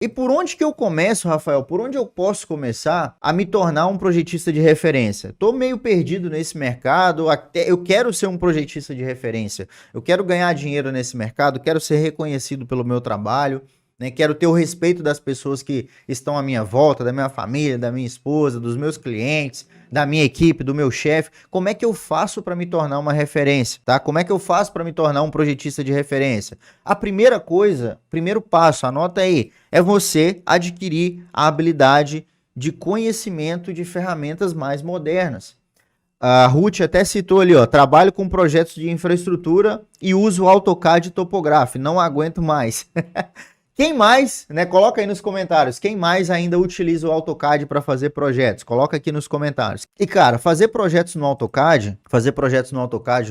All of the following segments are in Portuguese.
E por onde que eu começo, Rafael? Por onde eu posso começar a me tornar um projetista de referência? Tô meio perdido nesse mercado, até eu quero ser um projetista de referência. Eu quero ganhar dinheiro nesse mercado, quero ser reconhecido pelo meu trabalho, né? Quero ter o respeito das pessoas que estão à minha volta, da minha família, da minha esposa, dos meus clientes, da minha equipe, do meu chefe. Como é que eu faço para me tornar uma referência, tá? Como é que eu faço para me tornar um projetista de referência? A primeira coisa, primeiro passo, anota aí, é você adquirir a habilidade de conhecimento de ferramentas mais modernas. A Ruth até citou ali, ó, trabalho com projetos de infraestrutura e uso o AutoCAD topográfico, não aguento mais. Quem mais, né? Coloca aí nos comentários. Quem mais ainda utiliza o AutoCAD para fazer projetos? Coloca aqui nos comentários. E cara, fazer projetos no AutoCAD,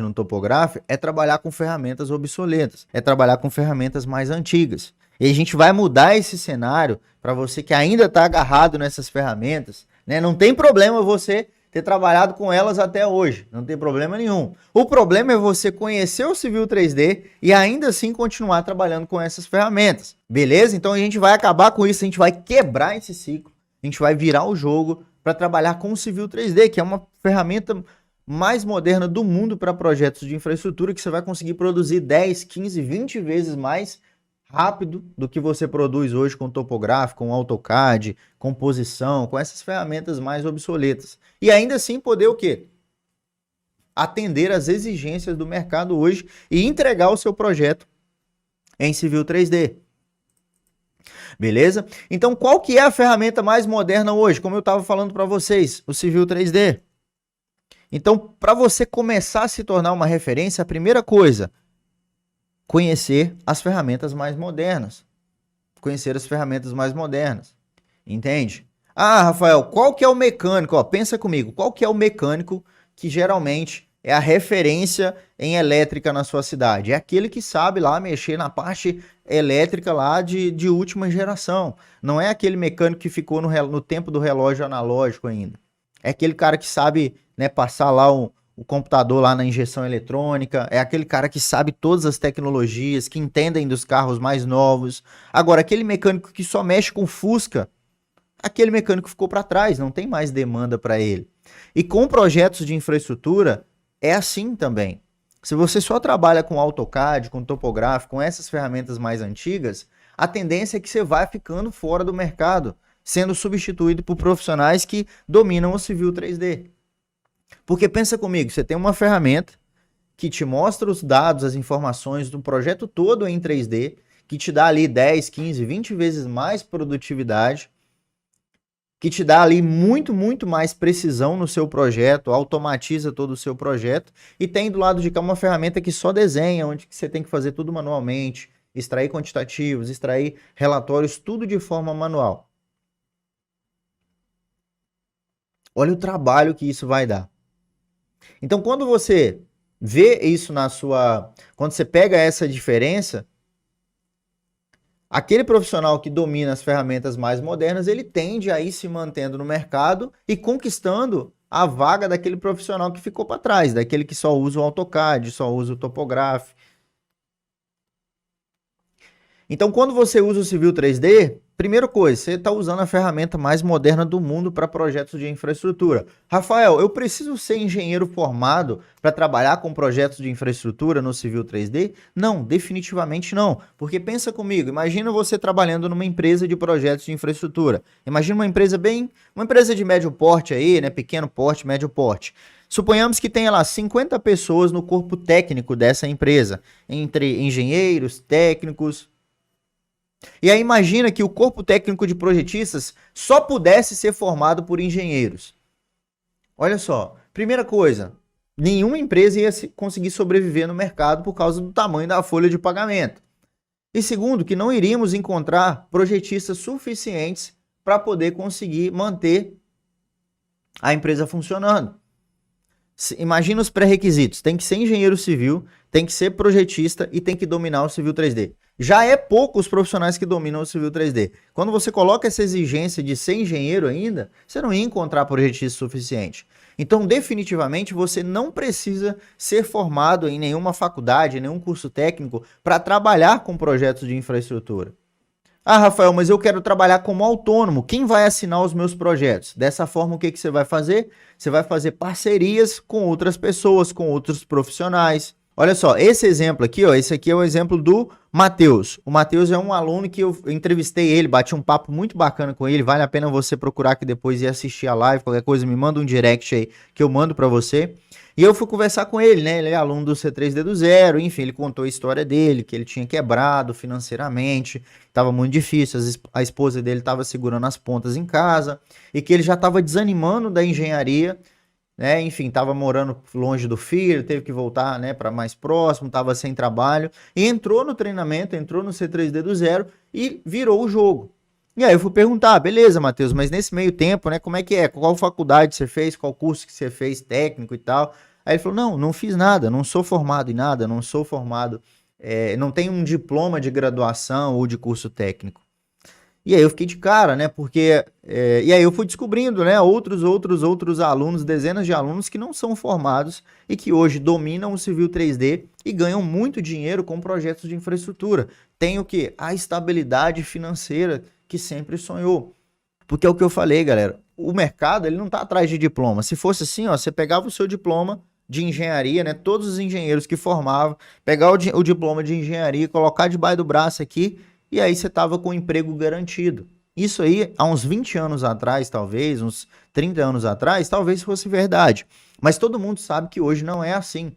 no Topograph, é trabalhar com ferramentas obsoletas, é trabalhar com ferramentas mais antigas. E a gente vai mudar esse cenário para você que ainda está agarrado nessas ferramentas, né? Não tem problema você ter trabalhado com elas até hoje, não tem problema nenhum. O problema é você conhecer o Civil 3D e ainda assim continuar trabalhando com essas ferramentas, beleza? Então a gente vai acabar com isso, a gente vai quebrar esse ciclo, a gente vai virar o jogo para trabalhar com o Civil 3D, que é uma ferramenta mais moderna do mundo para projetos de infraestrutura, que você vai conseguir produzir 10, 15, 20 vezes mais rápido do que você produz hoje com topográfico, com AutoCAD, composição, com essas ferramentas mais obsoletas. E ainda assim poder o quê? Atender às exigências do mercado hoje e entregar o seu projeto em Civil 3D. Beleza? Então, qual que é a ferramenta mais moderna hoje? Como eu estava falando para vocês, o Civil 3D. Então, para você começar a se tornar uma referência, a primeira coisa, conhecer as ferramentas mais modernas. Conhecer as ferramentas mais modernas. Entende? Ah, Rafael, qual que é o mecânico? Ó, pensa comigo, qual que é o mecânico que geralmente é a referência em elétrica na sua cidade? É aquele que sabe lá mexer na parte elétrica lá de última geração. Não é aquele mecânico que ficou no tempo do relógio analógico ainda. É aquele cara que sabe, né, passar lá o computador lá na injeção eletrônica, é aquele cara que sabe todas as tecnologias, que entendem dos carros mais novos. Agora, aquele mecânico que só mexe com Fusca, aquele mecânico ficou para trás, não tem mais demanda para ele. E com projetos de infraestrutura, é assim também. Se você só trabalha com AutoCAD, com topográfico, com essas ferramentas mais antigas, a tendência é que você vai ficando fora do mercado, sendo substituído por profissionais que dominam o Civil 3D. Porque pensa comigo, você tem uma ferramenta que te mostra os dados, as informações do projeto todo em 3D, que te dá ali 10, 15, 20 vezes mais produtividade, que te dá ali muito mais precisão no seu projeto, automatiza todo o seu projeto, e tem do lado de cá uma ferramenta que só desenha, onde você tem que fazer tudo manualmente, extrair quantitativos, extrair relatórios, tudo de forma manual. Olha o trabalho que isso vai dar. Então, quando você vê isso quando você pega essa diferença, aquele profissional que domina as ferramentas mais modernas, ele tende a ir se mantendo no mercado e conquistando a vaga daquele profissional que ficou para trás, daquele que só usa o AutoCAD, só usa o Topograph. Então, quando você usa o Civil 3D, primeira coisa, você está usando a ferramenta mais moderna do mundo para projetos de infraestrutura. Rafael, eu preciso ser engenheiro formado para trabalhar com projetos de infraestrutura no Civil 3D? Não, definitivamente não. Porque pensa comigo, imagina você trabalhando numa empresa de projetos de infraestrutura. Imagina uma empresa de médio porte aí, né? Pequeno porte, médio porte. Suponhamos que tenha lá 50 pessoas no corpo técnico dessa empresa, entre engenheiros, técnicos. E aí imagina que o corpo técnico de projetistas só pudesse ser formado por engenheiros. Olha só, primeira coisa, nenhuma empresa ia conseguir sobreviver no mercado por causa do tamanho da folha de pagamento. E segundo, que não iríamos encontrar projetistas suficientes para poder conseguir manter a empresa funcionando. Imagina os pré-requisitos, tem que ser engenheiro civil, tem que ser projetista e tem que dominar o Civil 3D. Já é pouco os profissionais que dominam o Civil 3D. Quando você coloca essa exigência de ser engenheiro ainda, você não ia encontrar projetista suficiente. Então, definitivamente, você não precisa ser formado em nenhuma faculdade, em nenhum curso técnico para trabalhar com projetos de infraestrutura. Ah, Rafael, mas eu quero trabalhar como autônomo. Quem vai assinar os meus projetos? Dessa forma, o que que você vai fazer? Você vai fazer parcerias com outras pessoas, com outros profissionais. Olha só, esse exemplo aqui, ó, esse aqui é o exemplo do Matheus. O Matheus é um aluno que eu entrevistei ele, bati um papo muito bacana com ele. Vale a pena você procurar aqui depois e assistir a live. Qualquer coisa, me manda um direct aí que eu mando para você. E eu fui conversar com ele, né? Ele é aluno do C3D do zero, enfim, ele contou a história dele, que ele tinha quebrado financeiramente, estava muito difícil, a esposa dele estava segurando as pontas em casa, e que ele já estava desanimando da engenharia, né? Enfim, estava morando longe do filho, teve que voltar, né, para mais próximo, estava sem trabalho, e entrou no treinamento, entrou no C3D do zero e virou o jogo. E aí eu fui perguntar, beleza, Matheus, mas nesse meio tempo, né, como é que é? Qual faculdade você fez? Qual curso que você fez, técnico e tal? Aí ele falou, não fiz nada, não sou formado em nada, não sou formado, não tenho um diploma de graduação ou de curso técnico. E aí eu fiquei de cara, né, porque, e aí eu fui descobrindo, né, outros alunos, dezenas de alunos que não são formados e que hoje dominam o Civil 3D e ganham muito dinheiro com projetos de infraestrutura. Tem o quê? A estabilidade financeira que sempre sonhou. Porque é o que eu falei, galera, o mercado ele não está atrás de diploma. Se fosse assim, ó, você pegava o seu diploma de engenharia, né? Todos os engenheiros que formavam, pegar o diploma de engenharia, colocar debaixo do braço aqui, e aí você tava com o emprego garantido. Isso aí, há uns 20 anos atrás, talvez, uns 30 anos atrás, talvez fosse verdade. Mas todo mundo sabe que hoje não é assim.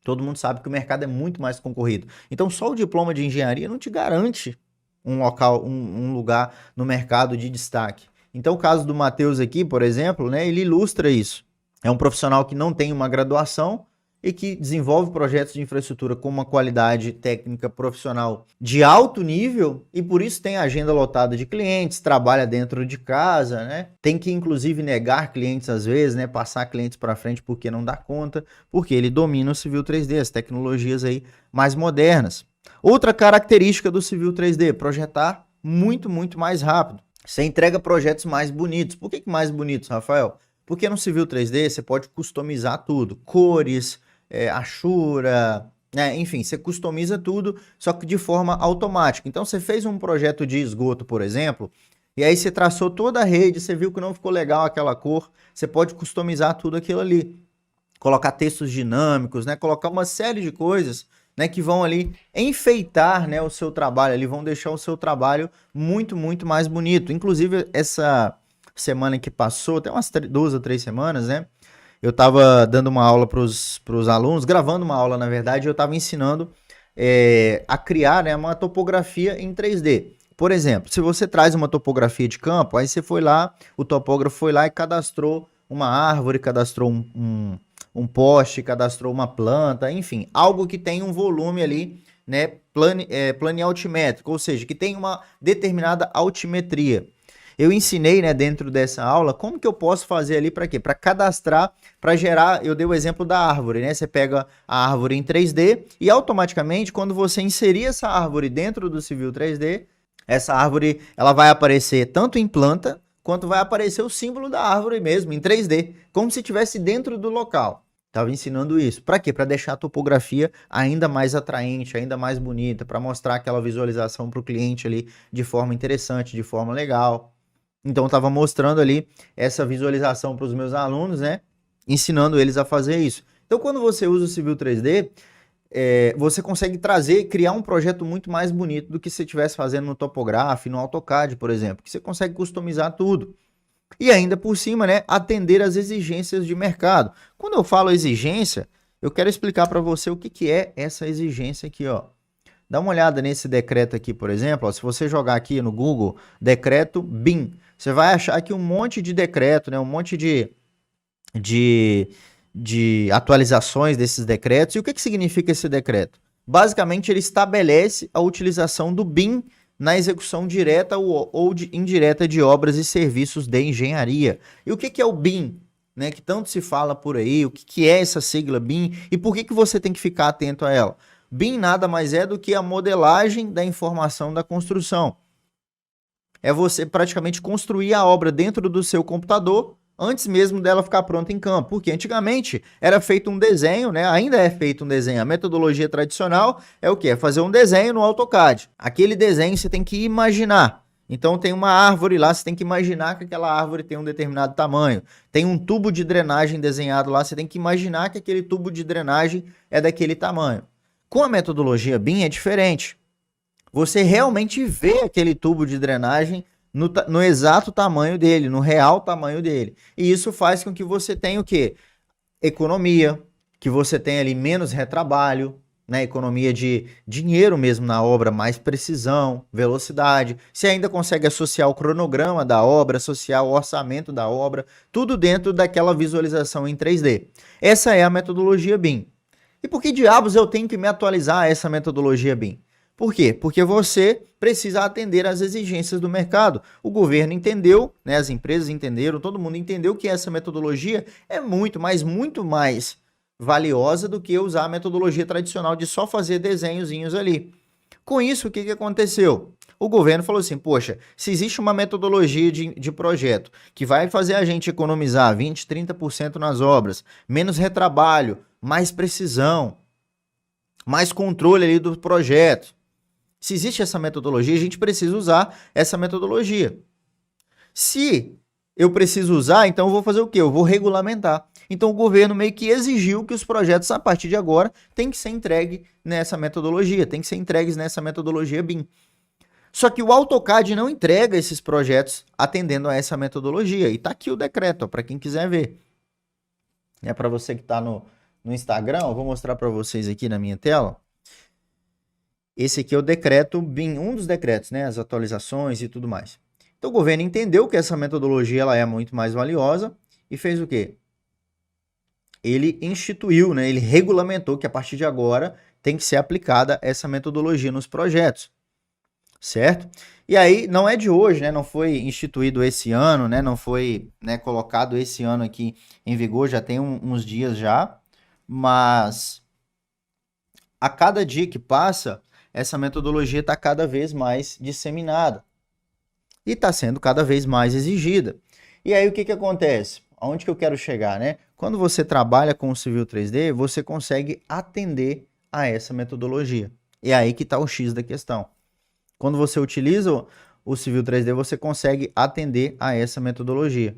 Todo mundo sabe que o mercado é muito mais concorrido. Então, só o diploma de engenharia não te garante um local, um lugar no mercado de destaque. Então, o caso do Matheus aqui, por exemplo, né, ele ilustra isso. É um profissional que não tem uma graduação e que desenvolve projetos de infraestrutura com uma qualidade técnica profissional de alto nível e por isso tem agenda lotada de clientes, trabalha dentro de casa, né? Tem que inclusive negar clientes às vezes, né? Passar clientes para frente porque não dá conta, porque ele domina o Civil 3D, as tecnologias aí mais modernas. Outra característica do Civil 3D, projetar muito mais rápido. Você entrega projetos mais bonitos. Por que mais bonitos, Rafael? Porque no Civil 3D você pode customizar tudo, cores, achura, né? Enfim, você customiza tudo, só que de forma automática. Então você fez um projeto de esgoto, por exemplo, e aí você traçou toda a rede, você viu que não ficou legal aquela cor, você pode customizar tudo aquilo ali. Colocar textos dinâmicos, né? Colocar uma série de coisas, né, que vão ali enfeitar, né, o seu trabalho, ali vão deixar o seu trabalho muito mais bonito. Inclusive, essa semana que passou, até umas 2 ou 3 semanas, né, eu estava dando uma aula para os alunos, gravando uma aula, na verdade, eu estava ensinando a criar, né, uma topografia em 3D. Por exemplo, se você traz uma topografia de campo, aí você foi lá, o topógrafo foi lá e cadastrou uma árvore, cadastrou um poste, cadastrou uma planta, enfim, algo que tem um volume ali, né, planialtimétrico, ou seja, que tem uma determinada altimetria. Eu ensinei, né, dentro dessa aula, como que eu posso fazer ali para quê? Para cadastrar, para gerar, eu dei o exemplo da árvore, né? Você pega a árvore em 3D e automaticamente, quando você inserir essa árvore dentro do Civil 3D, essa árvore, ela vai aparecer tanto em planta, quanto vai aparecer o símbolo da árvore mesmo, em 3D, como se estivesse dentro do local. Estava ensinando isso. Para quê? Para deixar a topografia ainda mais atraente, ainda mais bonita, para mostrar aquela visualização para o cliente ali de forma interessante, de forma legal. Então, eu estava mostrando ali essa visualização para os meus alunos, né? Ensinando eles a fazer isso. Então, quando você usa o Civil 3D, você consegue trazer, criar um projeto muito mais bonito do que se você estivesse fazendo no Topograph, no AutoCAD, por exemplo, que você consegue customizar tudo. E ainda por cima, né, atender às exigências de mercado. Quando eu falo exigência, eu quero explicar para você o que é essa exigência aqui, ó. Dá uma olhada nesse decreto aqui, por exemplo, ó, se você jogar aqui no Google, decreto BIM, você vai achar aqui um monte de decreto, né, um monte de atualizações desses decretos. E o que significa esse decreto? Basicamente, ele estabelece a utilização do BIM na execução direta ou indireta de obras e serviços de engenharia. E o que é o BIM? Né, que tanto se fala por aí, o que é essa sigla BIM e por que você tem que ficar atento a ela? BIM nada mais é do que a modelagem da informação da construção. É você praticamente construir a obra dentro do seu computador, antes mesmo dela ficar pronta em campo, porque antigamente era feito um desenho, né? Ainda é feito um desenho. A metodologia tradicional é o quê? É fazer um desenho no AutoCAD. Aquele desenho você tem que imaginar. Então tem uma árvore lá, você tem que imaginar que aquela árvore tem um determinado tamanho. Tem um tubo de drenagem desenhado lá, você tem que imaginar que aquele tubo de drenagem é daquele tamanho. Com a metodologia BIM é diferente. Você realmente vê aquele tubo de drenagem no exato tamanho dele, no real tamanho dele. E isso faz com que você tenha o quê? Economia, que você tenha ali menos retrabalho, né? Economia de dinheiro mesmo na obra, mais precisão, velocidade. Você ainda consegue associar o cronograma da obra, associar o orçamento da obra, tudo dentro daquela visualização em 3D. Essa é a metodologia BIM. E por que diabos eu tenho que me atualizar a essa metodologia BIM? Por quê? Porque você precisa atender às exigências do mercado. O governo entendeu, né, as empresas entenderam, todo mundo entendeu que essa metodologia é muito, mas muito mais valiosa do que usar a metodologia tradicional de só fazer desenhozinhos ali. Com isso, o que aconteceu? O governo falou assim, poxa, se existe uma metodologia de projeto que vai fazer a gente economizar 20%, 30% nas obras, menos retrabalho, mais precisão, mais controle ali do projeto. Se existe essa metodologia, a gente precisa usar essa metodologia. Se eu preciso usar, então eu vou fazer o quê? Eu vou regulamentar. Então o governo meio que exigiu que os projetos, a partir de agora, tem que ser entregue nessa metodologia, tem que ser entregues nessa metodologia BIM. Só que o AutoCAD não entrega esses projetos atendendo a essa metodologia. E tá aqui o decreto, para quem quiser ver. É para você que está no Instagram, eu vou mostrar para vocês aqui na minha tela. Esse aqui é o decreto BIM, um dos decretos, né? As atualizações e tudo mais. Então o governo entendeu que essa metodologia ela é muito mais valiosa e fez o quê? Ele instituiu, né? Ele regulamentou que a partir de agora tem que ser aplicada essa metodologia nos projetos, certo? E aí não é de hoje, né? Não foi instituído esse ano, né? Não foi, né, colocado esse ano aqui em vigor, já tem uns dias já, mas a cada dia que passa essa metodologia está cada vez mais disseminada e está sendo cada vez mais exigida. E aí o que acontece? Aonde que eu quero chegar, né? Quando você trabalha com o Civil 3D, você consegue atender a essa metodologia. E é aí que está o X da questão. Quando você utiliza o Civil 3D, você consegue atender a essa metodologia.